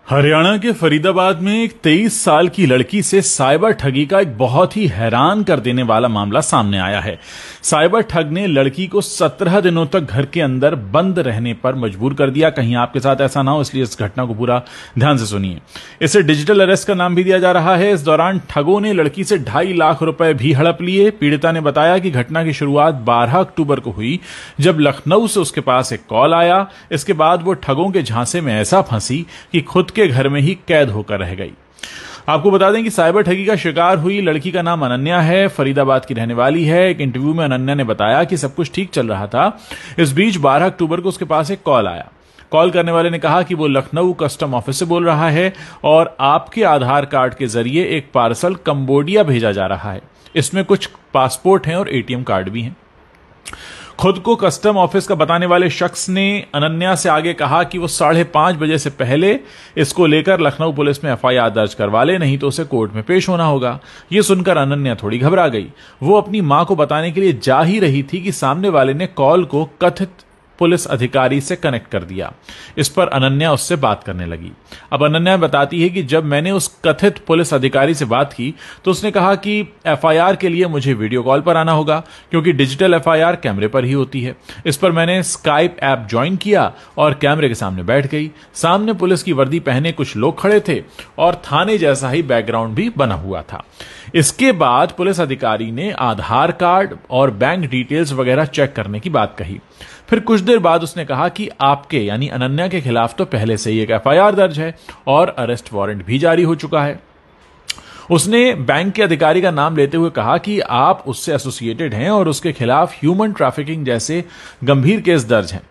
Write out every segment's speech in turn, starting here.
हरियाणा के फरीदाबाद में एक 23 साल की लड़की से साइबर ठगी का एक बहुत ही हैरान कर देने वाला मामला सामने आया है। साइबर ठग ने लड़की को 17 दिनों तक घर के अंदर बंद रहने पर मजबूर कर दिया। कहीं आपके साथ ऐसा ना हो, इसलिए इस घटना को पूरा ध्यान से सुनिए। इसे डिजिटल अरेस्ट का नाम भी दिया जा रहा है। इस दौरान ठगों ने लड़की से 2.5 लाख रुपए भी हड़प लिए। पीड़िता ने बताया कि घटना की शुरुआत 12 अक्टूबर को हुई, जब लखनऊ से उसके पास एक कॉल आया। इसके बाद वो ठगों के झांसे में ऐसा फंसी कि खुद के घर में ही कैद होकर रह गई। आपको बता दें कि साइबर ठगी का शिकार हुई लड़की का नाम अनन्या है, फरीदाबाद की रहने वाली है। एक इंटरव्यू में अनन्या ने बताया कि सब कुछ ठीक चल रहा था। इस बीच 12 अक्टूबर को उसके पास एक कॉल आया। कॉल करने वाले ने कहा कि वो लखनऊ कस्टम ऑफिस से बोल रहा है और आपके आधार कार्ड के जरिए एक पार्सल कंबोडिया भेजा जा रहा है। इसमें कुछ पासपोर्ट हैं और एटीएम कार्ड भी हैं। खुद को कस्टम ऑफिस का बताने वाले शख्स ने अनन्या से आगे कहा कि वो 5:30 बजे से पहले इसको लेकर लखनऊ पुलिस में एफआईआर दर्ज करवा ले, नहीं तो उसे कोर्ट में पेश होना होगा। ये सुनकर अनन्या थोड़ी घबरा गई। वो अपनी मां को बताने के लिए जा ही रही थी कि सामने वाले ने कॉल को कथित पुलिस अधिकारी से कनेक्ट कर दिया। इस पर अनन्या उससे बात करने लगी। अब अनन्या बताती है कि जब मैंने उस कथित पुलिस अधिकारी से बात की तो उसने कहा कि एफआईआर के लिए मुझे वीडियो कॉल पर आना होगा, क्योंकि डिजिटल एफआईआर कैमरे पर ही होती है। इस पर मैंने स्काइप ऐप ज्वाइन किया और कैमरे के सामने बैठ गई। सामने पुलिस की वर्दी पहने कुछ लोग खड़े थे और थाने जैसा ही बैकग्राउंड भी बना हुआ था। इसके बाद पुलिस अधिकारी ने आधार कार्ड और बैंक डिटेल्स वगैरह चेक करने की बात कही। फिर कुछ देर बाद उसने कहा कि आपके यानी अनन्या के खिलाफ तो पहले से ही एक एफआईआर दर्ज है और अरेस्ट वारंट भी जारी हो चुका है। उसने बैंक के अधिकारी का नाम लेते हुए कहा कि आप उससे एसोसिएटेड हैं और उसके खिलाफ ह्यूमन ट्रैफिकिंग जैसे गंभीर केस दर्ज हैं।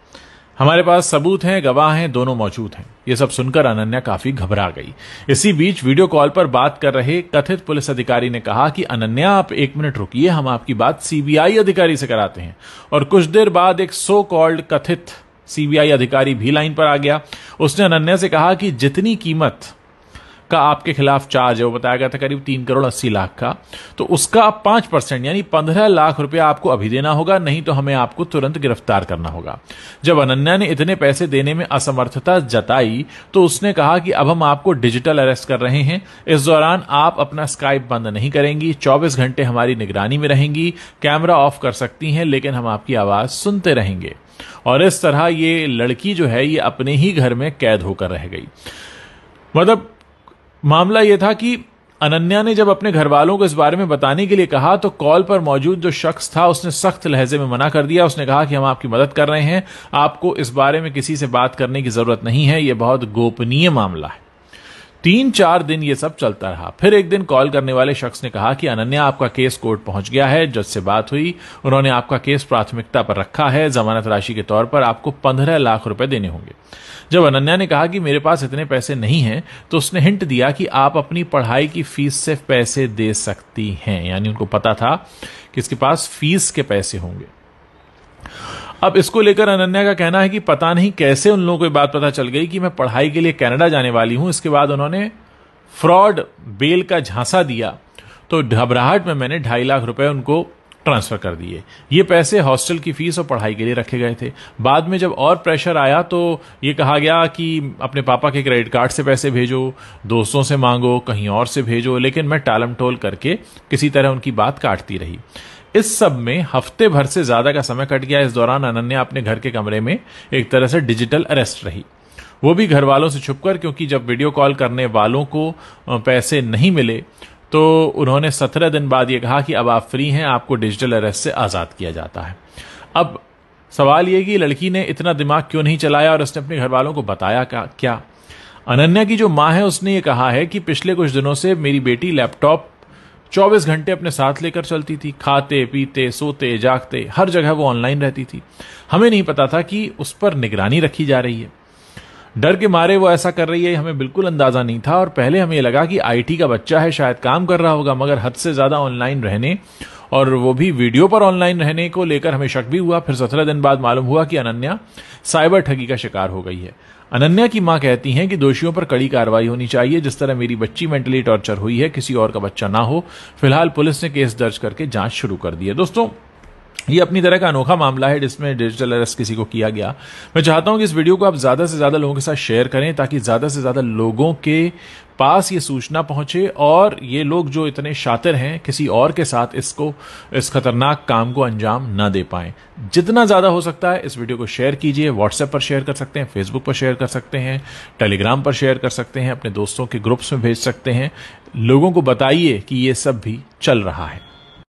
हमारे पास सबूत हैं, गवाह हैं, दोनों मौजूद हैं। यह सब सुनकर अनन्या काफी घबरा गई। इसी बीच वीडियो कॉल पर बात कर रहे कथित पुलिस अधिकारी ने कहा कि अनन्या, आप 1 मिनट रुकिए, हम आपकी बात सीबीआई अधिकारी से कराते हैं। और कुछ देर बाद एक सो कॉल्ड कथित सीबीआई अधिकारी भी लाइन पर आ गया। उसने अनन्या से कहा कि जितनी कीमत का आपके खिलाफ चार्ज है, वो बताया गया था करीब 3,80,00,000 का, तो उसका 5% यानी 15 लाख रुपया आपको अभी देना होगा, नहीं तो हमें आपको तुरंत गिरफ्तार करना होगा। जब अनन्या ने इतने पैसे देने में असमर्थता जताई तो उसने कहा कि अब हम आपको डिजिटल अरेस्ट कर रहे हैं। इस दौरान आप अपना स्काइप बंद नहीं करेंगी, 24 घंटे हमारी निगरानी में रहेंगी, कैमरा ऑफ कर सकती हैं, लेकिन हम आपकी आवाज सुनते रहेंगे। और इस तरह ये लड़की जो है ये अपने ही घर में कैद होकर रह गई। मतलब मामला यह था कि अनन्या ने जब अपने घर वालों को इस बारे में बताने के लिए कहा तो कॉल पर मौजूद जो शख्स था उसने सख्त लहजे में मना कर दिया। उसने कहा कि हम आपकी मदद कर रहे हैं, आपको इस बारे में किसी से बात करने की जरूरत नहीं है, यह बहुत गोपनीय मामला है। 3-4 दिन ये सब चलता रहा। फिर एक दिन कॉल करने वाले शख्स ने कहा कि अनन्या, आपका केस कोर्ट पहुंच गया है, जज से बात हुई, उन्होंने आपका केस प्राथमिकता पर रखा है, जमानत राशि के तौर पर आपको 15 लाख रुपए देने होंगे। जब अनन्या ने कहा कि मेरे पास इतने पैसे नहीं हैं, तो उसने हिंट दिया कि आप अपनी पढ़ाई की फीस से पैसे दे सकती हैं, यानी उनको पता था कि इसके पास फीस के पैसे होंगे। अब इसको लेकर अनन्या का कहना है कि पता नहीं कैसे उन लोगों को ये बात पता चल गई कि मैं पढ़ाई के लिए कनाडा जाने वाली हूं। इसके बाद उन्होंने फ्रॉड बेल का झांसा दिया, तो घबराहट में मैंने 2.5 लाख रुपए उनको ट्रांसफर कर दिए। ये पैसे हॉस्टल की फीस और पढ़ाई के लिए रखे गए थे। बाद में जब और प्रेशर आया तो ये कहा गया कि अपने पापा के क्रेडिट कार्ड से पैसे भेजो, दोस्तों से मांगो, कहीं और से भेजो, लेकिन मैं टालम टोल करके किसी तरह उनकी बात काटती रही। इस सब में हफ्ते भर से ज्यादा का समय कट गया। इस दौरान अनन्या अपने घर के कमरे में एक तरह से डिजिटल अरेस्ट रही, वो भी घर वालों से छुपकर, क्योंकि जब वीडियो कॉल करने वालों को पैसे नहीं मिले तो उन्होंने 17 दिन बाद ये कहा कि अब आप फ्री हैं, आपको डिजिटल अरेस्ट से आजाद किया जाता है। अब सवाल ये कि लड़की ने इतना दिमाग क्यों नहीं चलाया और उसने अपने घर वालों को बताया क्या? अनन्या की जो मां है उसने ये कहा है कि पिछले कुछ दिनों से मेरी बेटी लैपटॉप 24 घंटे अपने साथ लेकर चलती थी, खाते पीते सोते जागते हर जगह वो ऑनलाइन रहती थी। हमें नहीं पता था कि उस पर निगरानी रखी जा रही है। डर के मारे वो ऐसा कर रही है, हमें बिल्कुल अंदाजा नहीं था। और पहले हमें लगा कि आईटी का बच्चा है, शायद काम कर रहा होगा, मगर हद से ज्यादा ऑनलाइन रहने और वो भी वीडियो पर ऑनलाइन रहने को लेकर हमें शक भी हुआ। फिर 17 दिन बाद मालूम हुआ कि अनन्या साइबर ठगी का शिकार हो गई है। अनन्या की मां कहती हैं कि दोषियों पर कड़ी कार्रवाई होनी चाहिए। जिस तरह मेरी बच्ची मेंटली टॉर्चर हुई है, किसी और का बच्चा ना हो। फिलहाल पुलिस ने केस दर्ज करके जांच शुरू कर दी है। दोस्तों, ये अपनी तरह का अनोखा मामला है जिसमें डिजिटल अरेस्ट किसी को किया गया। मैं चाहता हूं कि इस वीडियो को आप ज्यादा से ज्यादा लोगों के साथ शेयर करें ताकि ज्यादा से ज्यादा लोगों के पास ये सूचना पहुंचे और ये लोग जो इतने शातिर हैं किसी और के साथ इस खतरनाक काम को अंजाम ना दे पाएं। जितना ज्यादा हो सकता है इस वीडियो को शेयर कीजिए। व्हाट्सएप पर शेयर कर सकते हैं, फेसबुक पर शेयर कर सकते हैं, टेलीग्राम पर शेयर कर सकते हैं, अपने दोस्तों के ग्रुप्स में भेज सकते हैं। लोगों को बताइए कि ये सब भी चल रहा है।